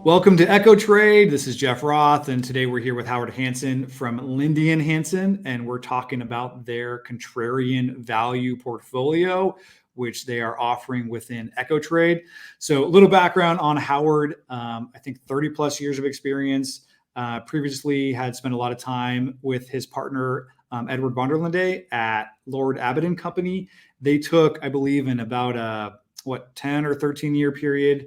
Welcome to Echo Trade. This is Jeff Roth, and today we're here with Howard Hansen from LindeHansen, and we're talking about their Contrarian Value portfolio, which they are offering within Echo Trade. So a little background on Howard. I think 30 plus years of experience. Previously had spent a lot of time with his partner, Edward von der Linde at Lord Abbott & Company. They took, I believe, in about a 10 or 13 year period,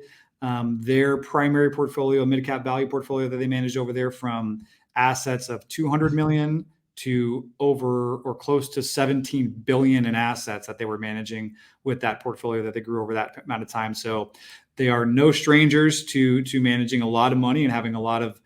their primary portfolio, mid-cap value portfolio that they managed over there, from assets of 200 million to over or close to 17 billion in assets that they were managing with that portfolio that they grew over that amount of time. So they are no strangers to managing a lot of money and having a lot of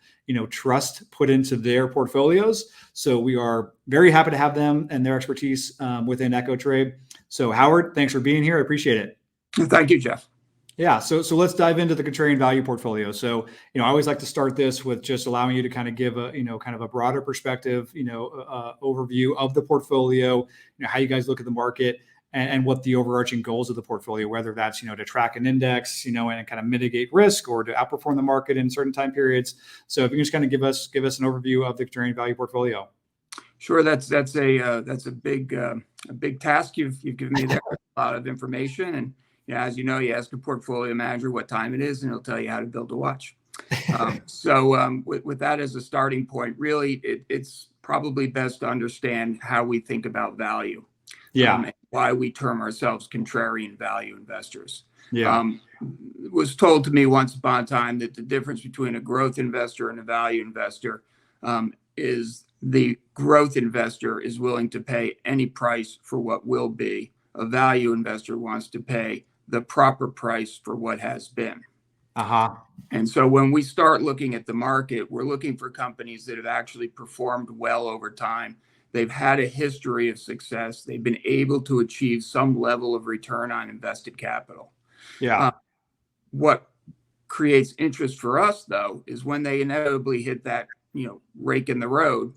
trust put into their portfolios. So we are very happy to have them and their expertise within Echo Trade. So Howard, thanks for being here. I appreciate it. Thank you, Jeff. Yeah, so let's dive into the Contrarian Value portfolio. So, I always like to start this with just allowing you to kind of give a, kind of a broader perspective, overview of the portfolio, how you guys look at the market and what the overarching goals of the portfolio, whether that's, to track an index, and kind of mitigate risk or to outperform the market in certain time periods. So if you can just kind of give us an overview of the Contrarian Value portfolio. Sure, that's a big task you've given me there. A lot of information, and as you know, you ask a portfolio manager what time it is, and he'll tell you how to build a watch. With that as a starting point, really, it's probably best to understand how we think about value. And why we term ourselves contrarian value investors. It was told to me once upon a time that the difference between a growth investor and a value investor is the growth investor is willing to pay any price for what will be. A value investor wants to pay the proper price for what has been. And so when we start looking at the market, we're looking for companies that have actually performed well over time. They've had a history of success. They've been able to achieve some level of return on invested capital. What creates interest for us, though, is when they inevitably hit that, rake in the road,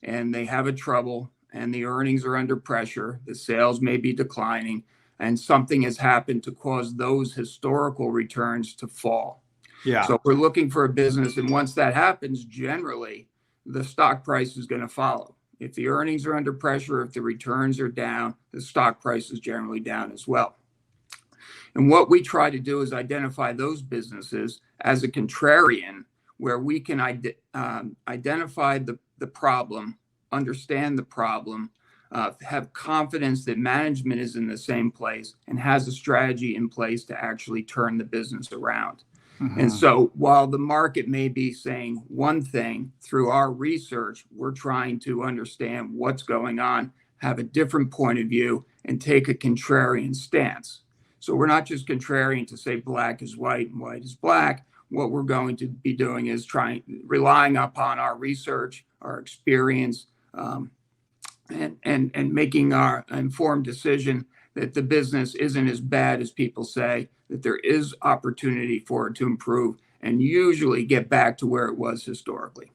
and they have a trouble, and the earnings are under pressure, the sales may be declining, and something has happened to cause those historical returns to fall. So we're looking for a business, and once that happens, generally, the stock price is going to follow. If the earnings are under pressure, if the returns are down, the stock price is generally down as well. And what we try to do is identify those businesses as a contrarian, where we can identify the problem, understand the problem, have confidence that management is in the same place and has a strategy in place to actually turn the business around. And so while the market may be saying one thing, through our research, we're trying to understand what's going on, have a different point of view, and take a contrarian stance. So we're not just contrarian to say black is white and white is black. What we're going to be doing is relying upon our research, our experience, and making our informed decision that the business isn't as bad as people say, that there is opportunity for it to improve and usually get back to where it was historically.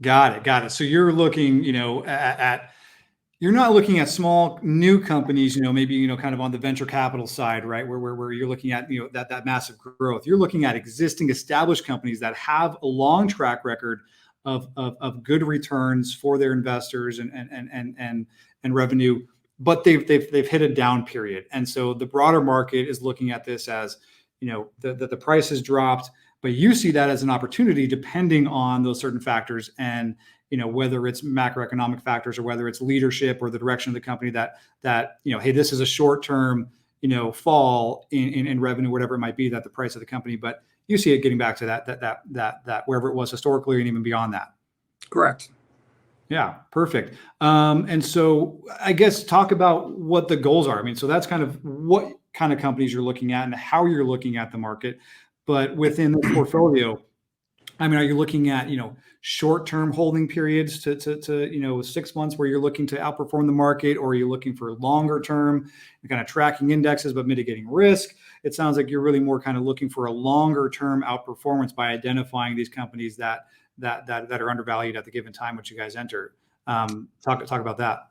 Got it. So you're looking, you're not looking at small new companies, maybe, kind of on the venture capital side, right? Where you're looking at, that massive growth. You're looking at existing established companies that have a long track record of good returns for their investors and revenue, but they've hit a down period. And so the broader market is looking at this as, the price has dropped, but you see that as an opportunity depending on those certain factors. And, whether it's macroeconomic factors or whether it's leadership or the direction of the company that, hey, this is a short-term, fall in revenue, whatever it might be, that the price of the company, but you see it getting back to that wherever it was historically and even beyond that. Correct. Yeah, perfect. And so I guess talk about what the goals are. I mean, so that's kind of what kind of companies you're looking at and how you're looking at the market. But within the portfolio, I mean, are you looking at, short-term holding periods to 6 months where you're looking to outperform the market, or are you looking for longer term and kind of tracking indexes but mitigating risk? It sounds like you're really more kind of looking for a longer term outperformance by identifying these companies that are undervalued at the given time which you guys enter. Talk about that.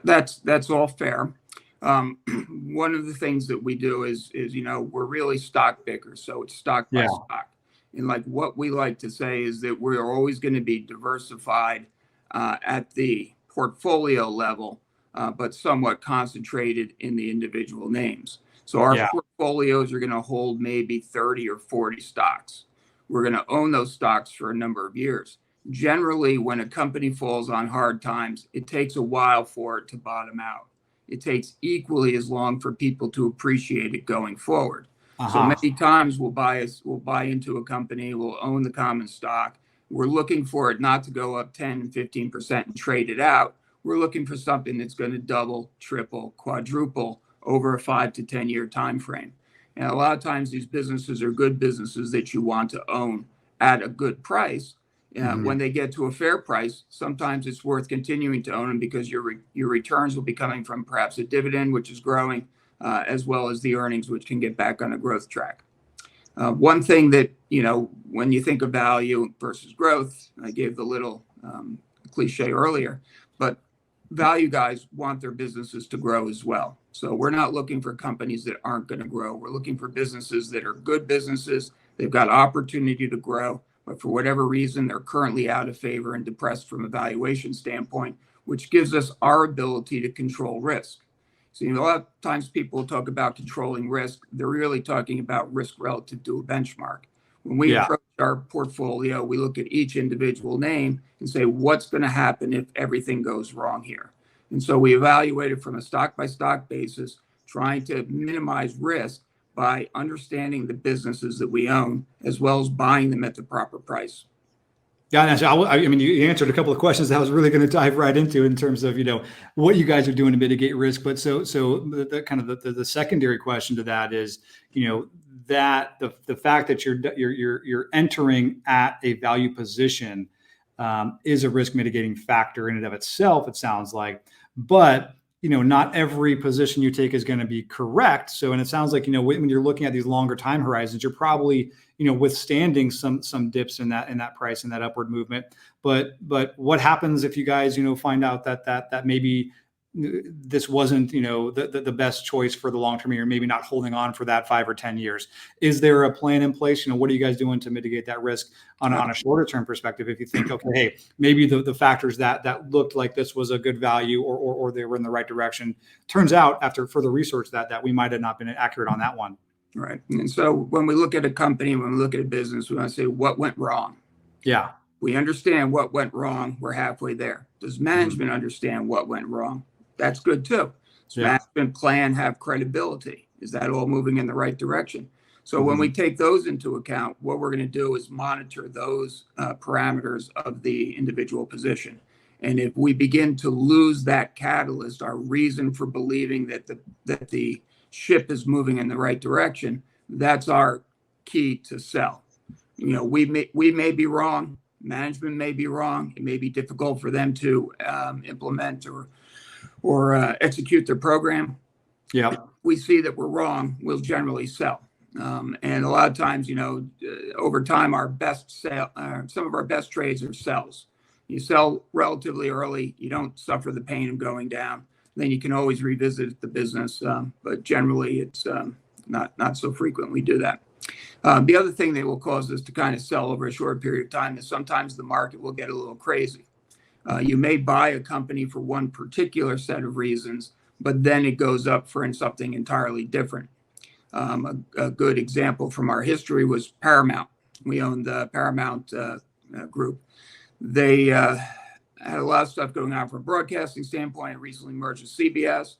That's all fair. One of the things that we do is we're really stock pickers, so it's stock by stock. And like what we like to say is that we're always going to be diversified at the portfolio level, but somewhat concentrated in the individual names. So our portfolios are going to hold maybe 30 or 40 stocks. We're going to own those stocks for a number of years. Generally, when a company falls on hard times, it takes a while for it to bottom out. It takes equally as long for people to appreciate it going forward. So many times we'll buy into a company, we'll own the common stock. We're looking for it not to go up 10 and 15% and trade it out. We're looking for something that's going to double, triple, quadruple over a 5 to 10 year time frame. And a lot of times these businesses are good businesses that you want to own at a good price. When they get to a fair price, sometimes it's worth continuing to own them because your returns will be coming from perhaps a dividend, which is growing, as well as the earnings, which can get back on a growth track. One thing that, when you think of value versus growth, I gave the little cliche earlier, but value guys want their businesses to grow as well. So we're not looking for companies that aren't going to grow. We're looking for businesses that are good businesses. They've got opportunity to grow, but for whatever reason, they're currently out of favor and depressed from a valuation standpoint, which gives us our ability to control risk. So a lot of times people talk about controlling risk. They're really talking about risk relative to a benchmark. When we approach our portfolio, we look at each individual name and say, what's going to happen if everything goes wrong here? And so we evaluate it from a stock-by-stock basis, trying to minimize risk by understanding the businesses that we own, as well as buying them at the proper price. Yeah, I mean, you answered a couple of questions that I was really going to dive right into in terms of, what you guys are doing to mitigate risk. But so the kind of the secondary question to that is, that the fact that you're entering at a value position is a risk mitigating factor in and of itself, it sounds like. But not every position you take is going to be correct. So, and it sounds like, when you're looking at these longer time horizons, you're probably, withstanding some dips in that price and that upward movement. But what happens if you guys, find out that maybe this wasn't, the best choice for the long term, you're maybe not holding on for that 5 or 10 years? Is there a plan in place? What are you guys doing to mitigate that risk on a shorter term perspective? If you think, okay, hey, maybe the factors that looked like this was a good value or they were in the right direction, turns out after further research that we might have not been accurate on that one. Right. And so when we look at a company, when we look at a business, we want to say what went wrong. Yeah. We understand what went wrong. We're halfway there. Does management understand what went wrong? That's good too. Does management plan have credibility? Is that all moving in the right direction? So when we take those into account, what we're going to do is monitor those parameters of the individual position. And if we begin to lose that catalyst, our reason for believing that the ship is moving in the right direction, that's our key to sell. We may be wrong. Management may be wrong. It may be difficult for them to implement or execute their program. Yeah. If we see that we're wrong, we'll generally sell. And a lot of times, over time, some of our best trades are sells. You sell relatively early. You don't suffer the pain of going down. Then you can always revisit the business. But generally, it's not so frequent we do that. The other thing that will cause us to kind of sell over a short period of time is sometimes the market will get a little crazy. You may buy a company for one particular set of reasons, but then it goes up for something entirely different. A good example from our history was Paramount. We owned the Paramount group. They had a lot of stuff going on from a broadcasting standpoint. It recently merged with CBS.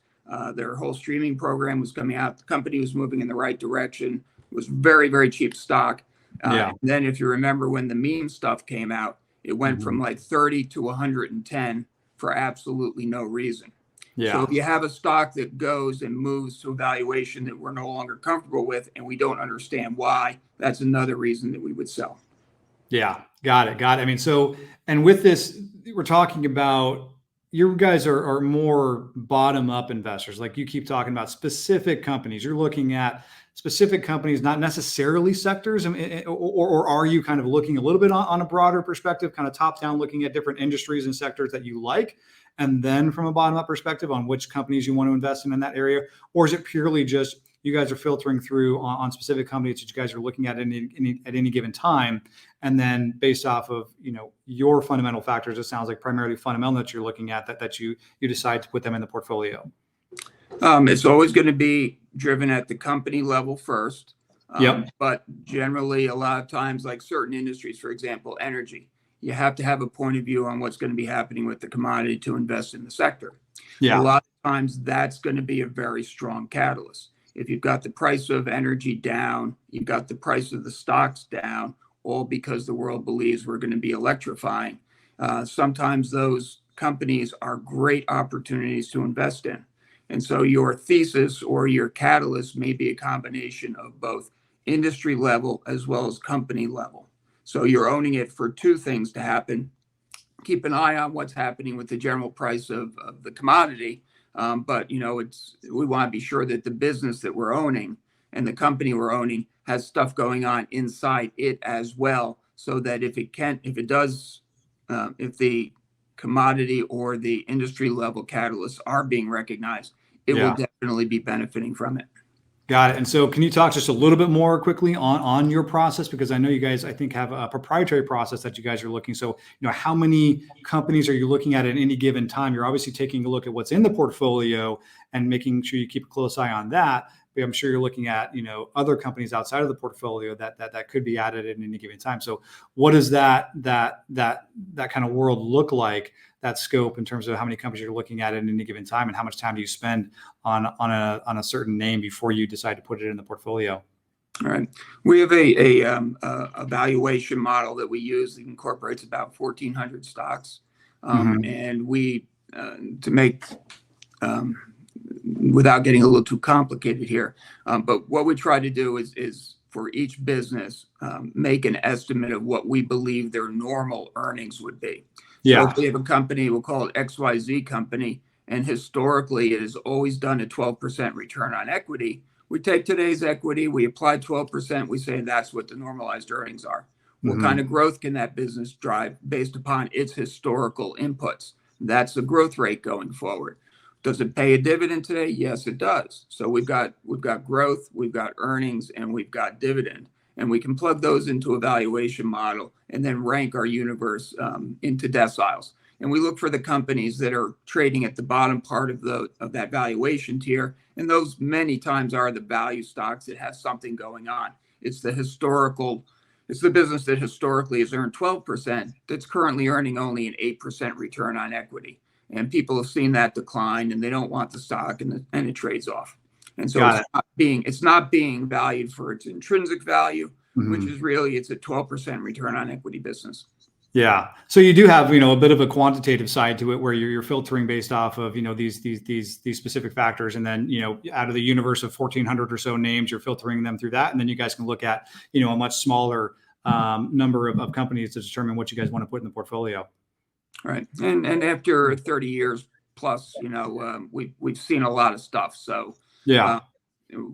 Their whole streaming program was coming out. The company was moving in the right direction. It was very, very cheap stock. And then if you remember when the meme stuff came out, it went from like 30 to 110 for absolutely no reason. So if you have a stock that goes and moves to a valuation that we're no longer comfortable with and we don't understand why, that's another reason that we would sell. Yeah, got it. I mean, so, and with this, we're talking about, you guys are more bottom up investors. Like you keep talking about specific companies. You're looking at specific companies, not necessarily sectors, or are you kind of looking a little bit on a broader perspective, kind of top down, looking at different industries and sectors that you like, and then from a bottom up perspective on which companies you want to invest in that area? Or is it purely just you guys are filtering through on specific companies that you guys are looking at at any given time. And then based off of, your fundamental factors, it sounds like primarily fundamental that you're looking at, that you decide to put them in the portfolio. It's always going to be driven at the company level first. Yep. But generally, a lot of times, like certain industries, for example, energy, you have to have a point of view on what's going to be happening with the commodity to invest in the sector. Yeah. A lot of times that's going to be a very strong catalyst. If you've got the price of energy down, you've got the price of the stocks down, all because the world believes we're going to be electrifying. Sometimes those companies are great opportunities to invest in. And so your thesis or your catalyst may be a combination of both industry level as well as company level. So you're owning it for two things to happen. Keep an eye on what's happening with the general price of the commodity. But, we want to be sure that the business that we're owning and the company we're owning has stuff going on inside it as well. So that if the commodity or the industry level catalysts are being recognized, it will definitely be benefiting from it. Got it. And so can you talk just a little bit more quickly on your process? Because I know you guys, I think, have a proprietary process that you guys are looking. So, how many companies are you looking at any given time? You're obviously taking a look at what's in the portfolio and making sure you keep a close eye on that. But I'm sure you're looking at, other companies outside of the portfolio that could be added at any given time. So what does that kind of world look like, that scope, in terms of how many companies you're looking at any given time, and how much time do you spend on a certain name before you decide to put it in the portfolio? All right. We have a valuation model that we use that incorporates about 1,400 stocks. And we, to make, without getting a little too complicated here, but what we try to do is for each business, make an estimate of what we believe their normal earnings would be. So if we have a company, we'll call it XYZ company, and historically it has always done a 12% return on equity. We take today's equity, we apply 12%, we say that's what the normalized earnings are. What kind of growth can that business drive based upon its historical inputs? That's the growth rate going forward. Does it pay a dividend today? Yes, it does. So we've got growth, we've got earnings, and we've got dividend. And we can plug those into a valuation model and then rank our universe into deciles. And we look for the companies that are trading at the bottom part of that valuation tier. And those many times are the value stocks that have something going on. It's the business that historically has earned 12% that's currently earning only an 8% return on equity. And people have seen that decline, and they don't want the stock, and it trades off. And so it's not being valued for its intrinsic value, which is really, it's a 12% return on equity business. Yeah. So you do have, a bit of a quantitative side to it, where you're filtering based off of, these specific factors. And then, out of the universe of 1,400 or so names, you're filtering them through that. And then you guys can look at, a much smaller number of companies to determine what you guys want to put in the portfolio. Right. And after 30 years plus, we've seen a lot of stuff. So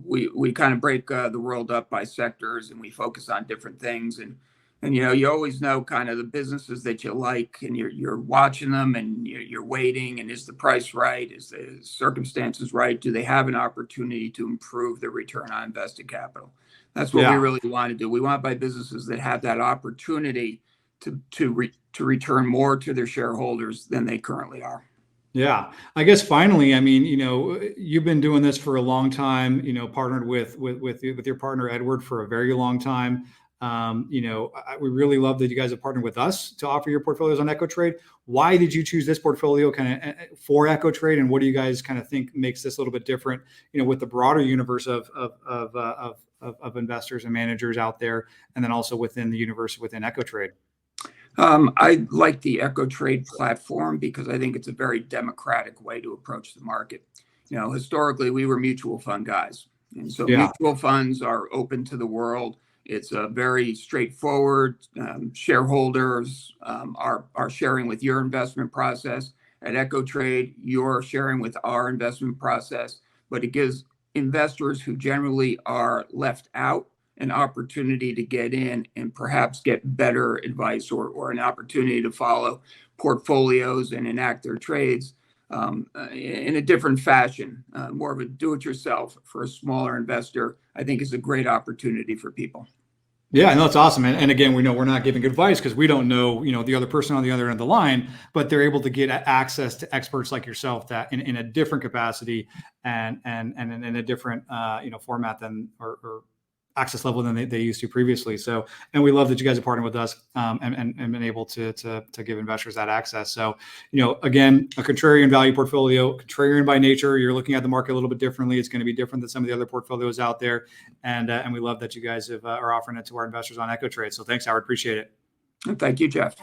we kind of break the world up by sectors, and we focus on different things. And you always know kind of the businesses that you like, and you're watching them, and you're waiting. And is the price right? Is the circumstances right? Do they have an opportunity to improve their return on invested capital? That's what we really want to do. We want to buy businesses that have that opportunity to return more to their shareholders than they currently are. Yeah. I guess finally, I mean, you've been doing this for a long time, partnered with your partner, Edward, for a very long time. We really love that you guys have partnered with us to offer your portfolios on EcoTrade. Why did you choose this portfolio kind of for EcoTrade? And what do you guys kind of think makes this a little bit different, with the broader universe of investors and managers out there, and then also within the universe within EcoTrade? I like the EcoTrade platform because I think it's a very democratic way to approach the market. Historically, we were mutual fund guys. And so mutual funds are open to the world. It's a very straightforward. Shareholders are sharing with your investment process. At EcoTrade, you're sharing with our investment process. But it gives investors who generally are left out an opportunity to get in and perhaps get better advice or an opportunity to follow portfolios and enact their trades in a different fashion, more of a do-it-yourself for a smaller investor, I think is a great opportunity for people. Yeah, no, it's awesome. And again, we know we're not giving advice because we don't know, the other person on the other end of the line, but they're able to get access to experts like yourself that in a different capacity and in a different, format than or access level than they used to previously. So, and we love that you guys are partnering with us and been able to give investors that access. So, again, a contrarian value portfolio, contrarian by nature, you're looking at the market a little bit differently. It's going to be different than some of the other portfolios out there. And we love that you guys are offering it to our investors on EchoTrade. So thanks, Howard. Appreciate it. And thank you, Jeff.